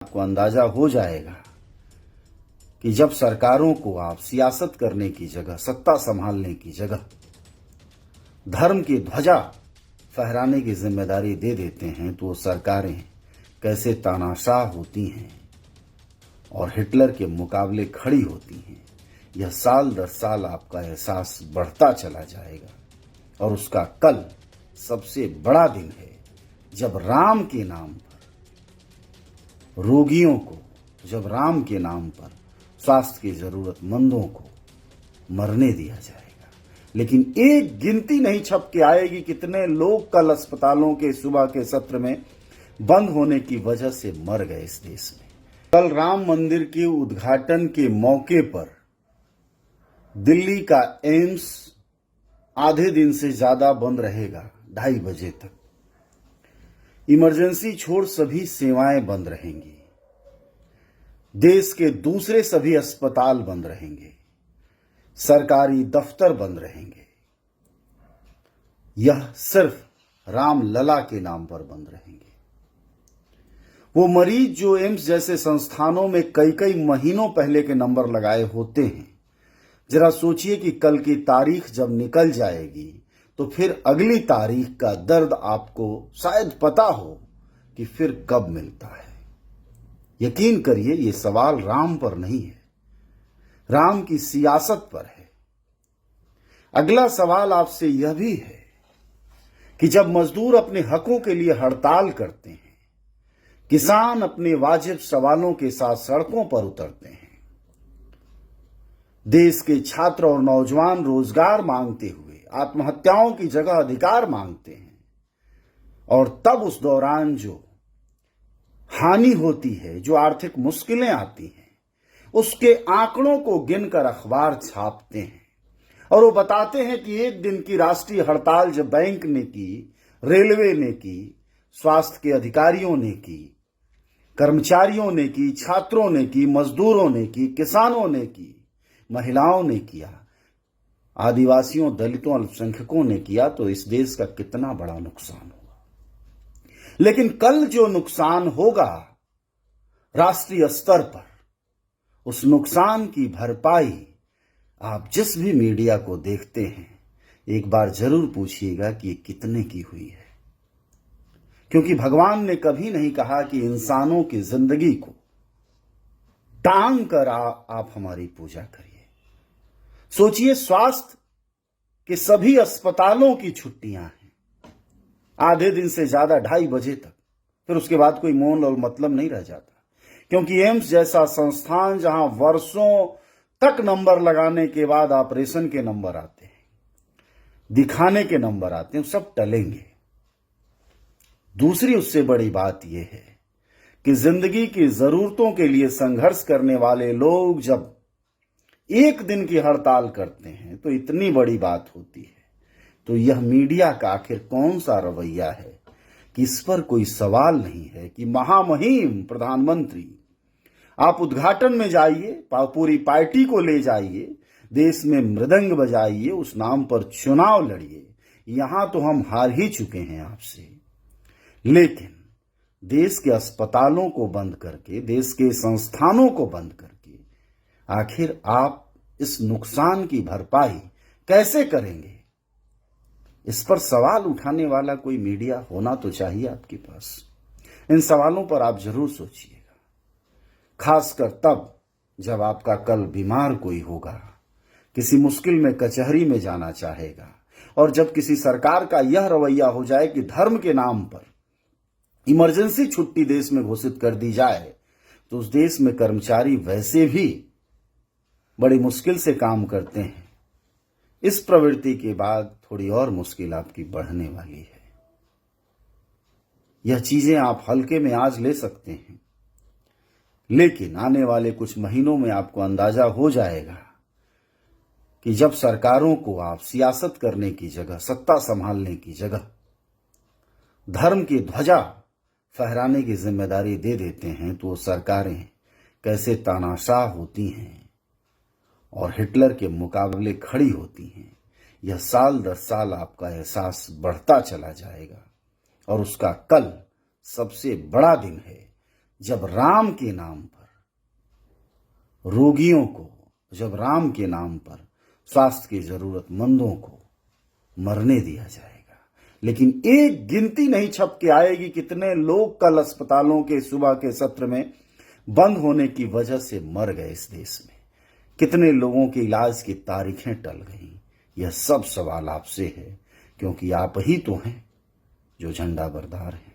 आपको अंदाजा हो जाएगा कि जब सरकारों को आप सियासत करने की जगह, सत्ता संभालने की जगह धर्म की ध्वजा फहराने की जिम्मेदारी दे देते हैं तो वो सरकारें कैसे तानाशाह होती हैं और हिटलर के मुकाबले खड़ी होती हैं। यह साल दर साल आपका एहसास बढ़ता चला जाएगा और उसका कल सबसे बड़ा दिन है जब राम के नाम पर रोगियों को, जब राम के नाम पर स्वास्थ्य की जरूरतमंदों को मरने दिया जाएगा। लेकिन एक गिनती नहीं छप के आएगी कितने लोग कल अस्पतालों के सुबह के सत्र में बंद होने की वजह से मर गए इस देश में। कल राम मंदिर के उद्घाटन के मौके पर दिल्ली का एम्स आधे दिन से ज्यादा बंद रहेगा, 2:30 बजे तक। इमरजेंसी छोड़ सभी सेवाएं बंद रहेंगी। देश के दूसरे सभी अस्पताल बंद रहेंगे, सरकारी दफ्तर बंद रहेंगे। यह सिर्फ राम लला के नाम पर बंद रहेंगे। वो मरीज जो एम्स जैसे संस्थानों में कई कई महीनों पहले के नंबर लगाए होते हैं, जरा सोचिए कि कल की तारीख जब निकल जाएगी तो फिर अगली तारीख का दर्द आपको शायद पता हो कि फिर कब मिलता है। यकीन करिए ये सवाल राम पर नहीं है, राम की सियासत पर है। अगला सवाल आपसे यह भी है कि जब मजदूर अपने हकों के लिए हड़ताल करते हैं, किसान अपने वाजिब सवालों के साथ सड़कों पर उतरते हैं, देश के छात्र और नौजवान रोजगार मांगते हुए आत्महत्याओं की जगह अधिकार मांगते हैं, और तब उस दौरान जो हानि होती है, जो आर्थिक मुश्किलें आती हैं, उसके आंकड़ों को गिनकर अखबार छापते हैं और वो बताते हैं कि एक दिन की राष्ट्रीय हड़ताल जब बैंक ने की, रेलवे ने की, स्वास्थ्य के अधिकारियों ने की, कर्मचारियों ने की, छात्रों ने की, मजदूरों ने की, किसानों ने की, महिलाओं ने किया, आदिवासियों, दलितों, अल्पसंख्यकों ने किया, तो इस देश का कितना बड़ा नुकसान होगा। लेकिन कल जो नुकसान होगा राष्ट्रीय स्तर पर, उस नुकसान की भरपाई आप जिस भी मीडिया को देखते हैं, एक बार जरूर पूछिएगा कि ये कितने की हुई है। क्योंकि भगवान ने कभी नहीं कहा कि इंसानों की जिंदगी को टांग कर आप हमारी पूजा करिए। सोचिए, स्वास्थ्य के सभी अस्पतालों की छुट्टियां हैं आधे दिन से ज्यादा, 2:30 बजे तक। फिर उसके बाद कोई मोल और मतलब नहीं रह जाता, क्योंकि एम्स जैसा संस्थान जहां वर्षों तक नंबर लगाने के बाद ऑपरेशन के नंबर आते हैं, दिखाने के नंबर आते हैं, सब टलेंगे। दूसरी उससे बड़ी बात यह है कि जिंदगी की जरूरतों के लिए संघर्ष करने वाले लोग जब एक दिन की हड़ताल करते हैं तो इतनी बड़ी बात होती है। तो यह मीडिया का आखिर कौन सा रवैया है कि इस पर कोई सवाल नहीं है कि महामहिम प्रधानमंत्री, आप उद्घाटन में जाइए, पूरी पार्टी को ले जाइए, देश में मृदंग बजाइए, उस नाम पर चुनाव लड़िए। यहां तो हम हार ही चुके हैं आपसे। लेकिन देश के अस्पतालों को बंद करके, देश के संस्थानों को बंद करके आखिर आप इस नुकसान की भरपाई कैसे करेंगे? इस पर सवाल उठाने वाला कोई मीडिया होना तो चाहिए आपके पास। इन सवालों पर आप जरूर सोचिएगा, खासकर तब जब आपका कल बीमार कोई होगा, किसी मुश्किल में कचहरी में जाना चाहेगा, और जब किसी सरकार का यह रवैया हो जाए कि धर्म के नाम पर इमरजेंसी छुट्टी देश में घोषित कर दी जाए, तो उस देश में कर्मचारी वैसे भी बड़ी मुश्किल से काम करते हैं। इस प्रवृत्ति के बाद थोड़ी और मुश्किल आपकी बढ़ने वाली है। यह चीजें आप हल्के में आज ले सकते हैं, लेकिन आने वाले कुछ महीनों में आपको अंदाजा हो जाएगा कि जब सरकारों को आप सियासत करने की जगह, सत्ता संभालने की जगह धर्म की ध्वजा फहराने की जिम्मेदारी दे देते हैं तो वो सरकारें कैसे तानाशाह होती हैं और हिटलर के मुकाबले खड़ी होती हैं। यह साल दर साल आपका एहसास बढ़ता चला जाएगा और उसका कल सबसे बड़ा दिन है जब राम के नाम पर रोगियों को, जब राम के नाम पर स्वास्थ्य के जरूरतमंदों को मरने दिया जाएगा। लेकिन एक गिनती नहीं छप के आएगी कितने लोग कल अस्पतालों के सुबह के सत्र में बंद होने की वजह से मर गए इस देश में, कितने लोगों के इलाज की तारीखें टल गई। यह सब सवाल आपसे है, क्योंकि आप ही तो हैं जो झंडा बरदार हैं।